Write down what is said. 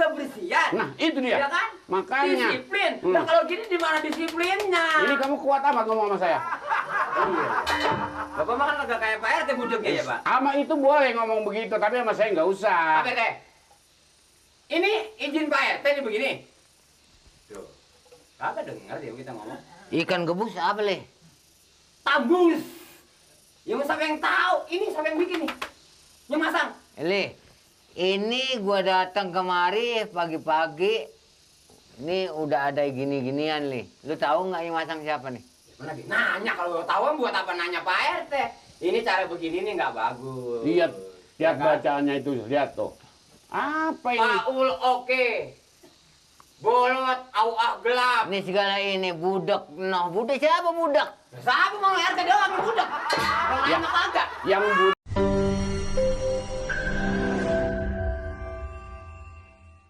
kebersihan. Nah, itu dia. Ya kan? Makanya. Disiplin. Nah, kalau gini di mana disiplinnya? Ini kamu kuat amat ngomong sama saya. Iya. Bapak mah kan agak kayak Pak RT budeknya ya, Pak. Sama itu boleh ngomong begitu, tapi sama saya nggak usah. Pak RT. Ini izin Pak RT nih begini. Tuh. Kagak dengar dia kita ngomong. Ikan gabus apa, Le? Tabus. Yang siapa yang tahu? Ini siapa yang bikin nih? Yang masang. Le, ini gua datang kemari pagi-pagi. Ini udah ada gini-ginian, Le. Lu tahu nggak yang masang siapa nih? Mana dia? Nanya kalau tahu buat apa nanya Pak RT? Ini cara begini nih nggak bagus. Lihat Ya kan? bacaannya itu, lihat tuh. Apa ini? Paul oke. Bolot auah gelap. Ini segala ini budak. Nah, budak siapa budak? Siapa mau RT doang yang budak? Yang lain mah kagak. Yang